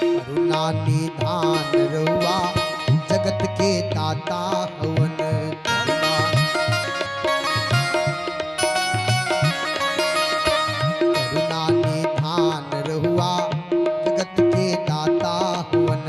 करुणा निधान रहुआ जगत के दाता हवन। करुणा निधान रहुआ जगत के दाता हवन।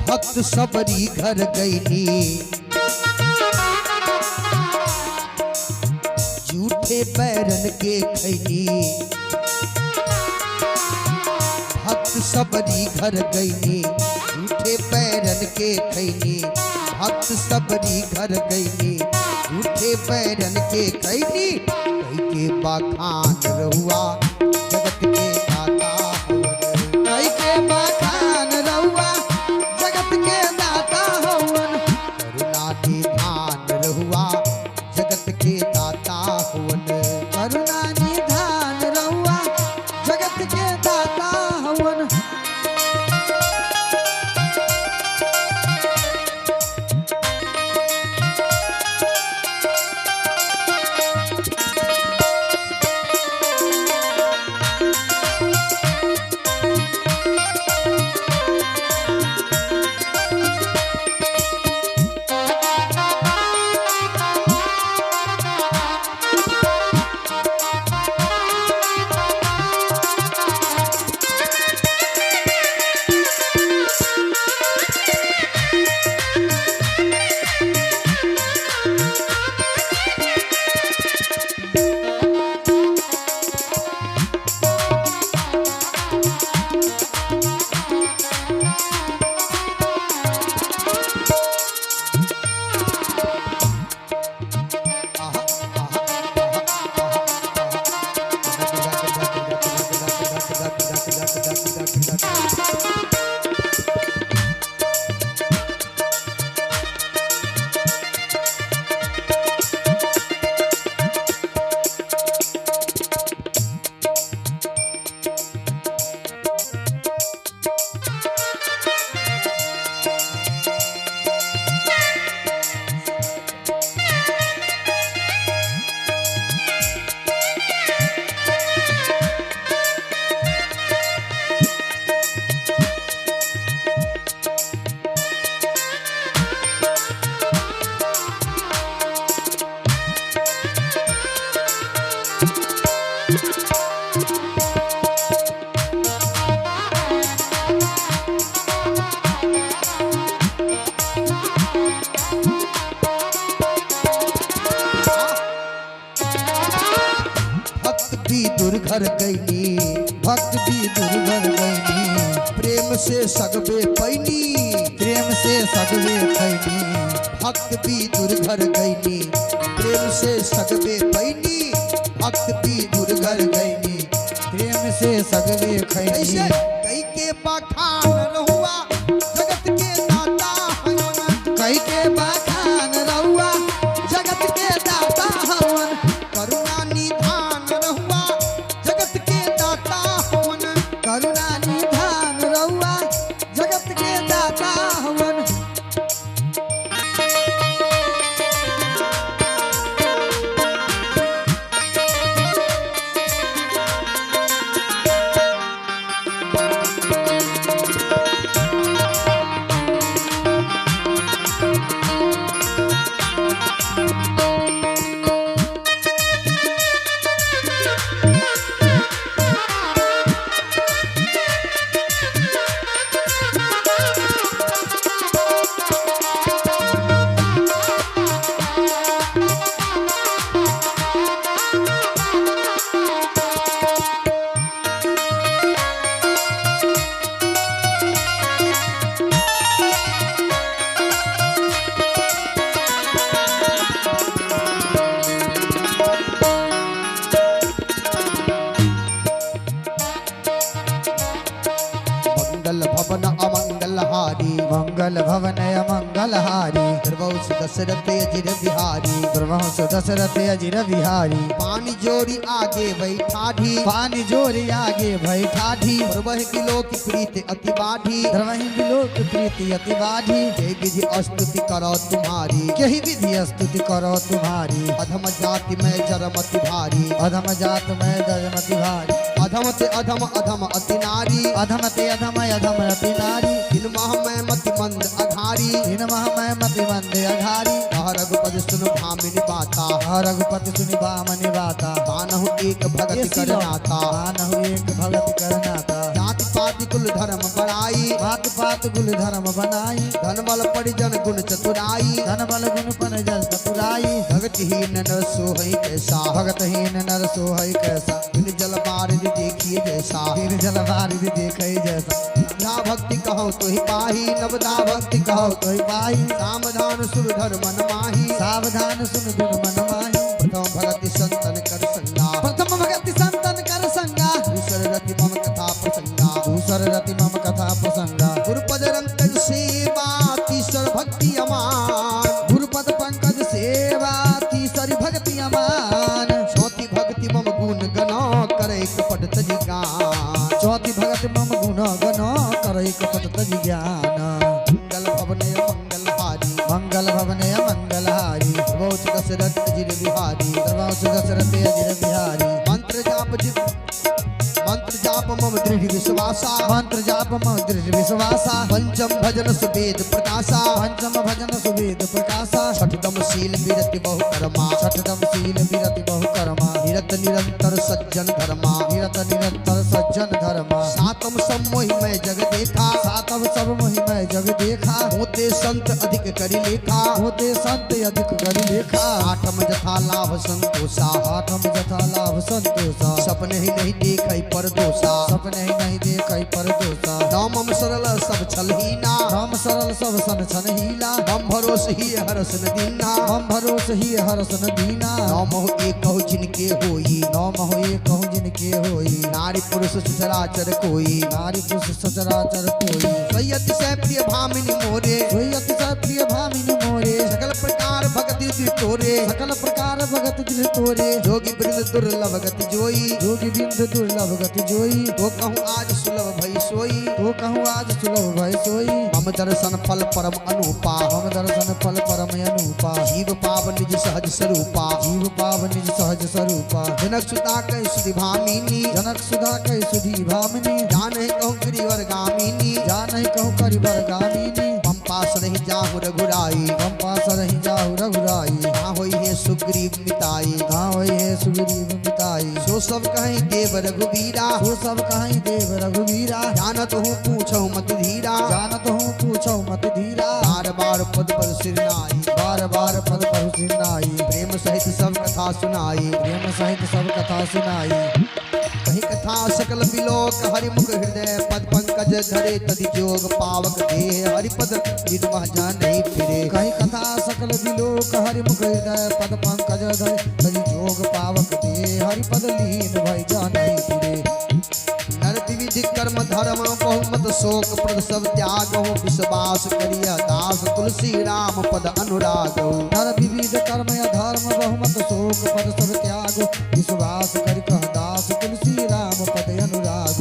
भक्त सबरी घर गईली झूठे बैरन के खैली। भक्त सबरी घर गईली झूठे बैरन के खैली। भक्त सबरी घर गईली झूठे बैरन के खैली। कई के बखान रहुआ जगत के दाता हवन। कई के बखान रहुआ जगत के दाता हवन। करुणा निधान रहुआ जगत के दाता हवन। करुणा निधान रहुआ जगत के दाता हवन। घर गईली भक्त भी दुर्घर गईली। प्रेम से सगवे पैनी प्रेम से सगवे खैनी। भक्त भी दुर्घर गईली प्रेम से सगवे पैनी। भक्त भी दुर्घर गईली प्रेम से सगवे खैनी। कई के बखान रहुआ जगत के दाता हवन। कई के बखान रहुआ जगत के दाता हवन। करुणा निधान रहुआ जगत के दाता हवन। करुणा निधान रहुआ जगत के दाता हवन। मंगल भवन मंगल हारी प्रभुष दशरथ अजिर बिहारी प्रभुष दशरथ अजिर बिहारी पानी जोरी आगे बैठाढ़ी पानी जोरी आगे भई ठाढ़ी प्रभहि बिलो की प्रीति अति बाढ़ी धर्महि बिलोक प्रीति अति बाढ़ी जय विधि स्तुति करो तुम्हारी यही विधि स्तुति करो तुम्हारी अधम जाति में जरमति भारी अधम जात में दजमति भारी अधम ते अधम अधम अति नारी अधम ते अधम अधम रति नारी इन मह में मति मंद अघारी इन मह में मति मंद अघारी रघुपति सुन भामिनी बाता रघुपति सुनि बामनि बाता बानहु एक भगति करनाता बानहु एक भगति करनाता जाति पाति कुल धर्म बढ़ाई पात पात कुल धर्म बनाई धन बल परिजन गुण चतुराई धन बल गुण पन जल चतुराई भगतहीन नर सोहई कैसा भगतहीन नर सोहई कैसा बिन जल बारिद देखिए जैसा फिर जल बारिद देखई जैसा नवधा भक्ति कहो तो ही पाही नवधा भक्ति कहो तो ही पाही सावधान सुर धर्म माही सावधान सुन गुण मन माही प्रथम भगति संतन कर संगा प्रथम भगति संतन कर संगा दूसर रति मम कथा प्रसंगा दूसर रति मम कथा प्रसंगा गुरुपद रंग सेवा तीसर भक्ति अमान गुरुपद पंकज सेवा तीसरी भक्ति अमान चौथी भक्ति मम गुण गण करे कपट तजी गान चौथी भगति मम गुण गण करई कपट तजी ज्ञान मंगल भवनय मंगल हारी मंगल भवनय मंगल हारी बहुत दशरथ अजिर बिहारी सर्वांश दशरथ अजिर बिहारी मंत्र जाप मम दृढ़ विश्वासा मंत्र जाप मम दृढ़ विश्वासा पंचम भजन सुवेद प्रकाशा पंचम भजन सुवेद प्रकाशा छठम शील विरति बहु कर्मा छठम शील विरति बहु कर्मा निरत निरंतर सज्जन धर्मा निरत निरंतर सज्जन धर्मा सातम सम्मोहि में जग देखा सातम सब मोहिमय जग देखा होते संत अधिक करि लेखा होते संत अधिक करि लेखा आठम जथा लाभ संतोषा आठम जथा लाभ संतोषा सपने ही नहीं देखै पर दोषा सपने ही नहीं देखै पर दोषा नवम सरल सब छलहीना राम सरल सब सन छन हीला हम भरोस ही हरस न दीना हम भरोस ही हरस न दीना नवमो एक कहु जिनके होई नौ महो एक कहूँ जिनके होई नारी पुरुष सचराचर कोई नारी पुरुष सचराचर कोई सोई अतिशय प्रिय भामिनी मोरे सोई अतिशय प्रिय भामिनी मोरे सकल प्रकार भक्ति दिल तोरे सकल प्रकार भगत दिल तोरे जोगी वृंद दुर्लभ गति जोई जोगी बिंद दुर्लभ गति जोई तो कहूँ आज सुलभ भई सोई तो कहूँ आज सुलभ भय सोई मम दर्शन फल परम अनुपा हम दर्शन फल परम अनुपा जीव पाव निज सहज स्वरूपा जीव पाव निज सहज स्वरूपा जनक सुता कह सुधि भामिनी जनक सुधा कई सुधी भामिनी जान कहूँ गिरिवर गामिनी जान ही कहूँ करिबर गामिनी पंपा सरहि जाहु रघुराई पंपा सरहि जाहु रघुराई कहाँ होई है सुग्रीव मिताई कहाँ होई है सुग्रीव मिताई सो सब कहीं देव रघुवीरा सो सब कहीं देव रघुवीरा जानत हूँ पूछो मत धीरा जानत हूँ पूछो मत धीरा बार बार पद पर सिरनाई बार बार पद पर सिरनाई प्रेम सहित सब कथा सुनाई प्रेम सहित सब कथा सुनाई कही कथा सकल बिलोक हरिमुख हृदय पद पंकज धरे तदि जोग पावक देह हरिपद निर्वाह नहीं फिरे कही कथा सकल विलोक हरिमुख हृदय पद पंकज धरे तदि जोग पावक दे हरिपद लीन भय जानै फिरे नर विविधि कर्म धर्म बहुमत शोक प्रद सब त्याग विश्वास करिय दास तुलसी राम पद अनुराग नर विविध कर्म या धर्म बहुमत शोक पद सब त्याग विश्वास करि कह दास तुलसी राम पद अनुराग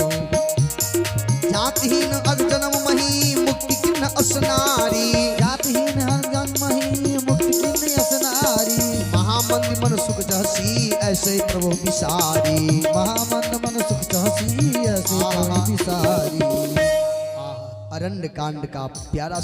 जातिहीन अग्जन्म मही मुक्ति किन्न असनारी जातिहीन हर जन्म ही मुक्ति किन्न असनारी महामंद मन सुख जहसी ऐसे प्रभु विसारी महामंद मन सुख चहसी ऐसे प्रभु विसारी अरण्य कांड का प्यारा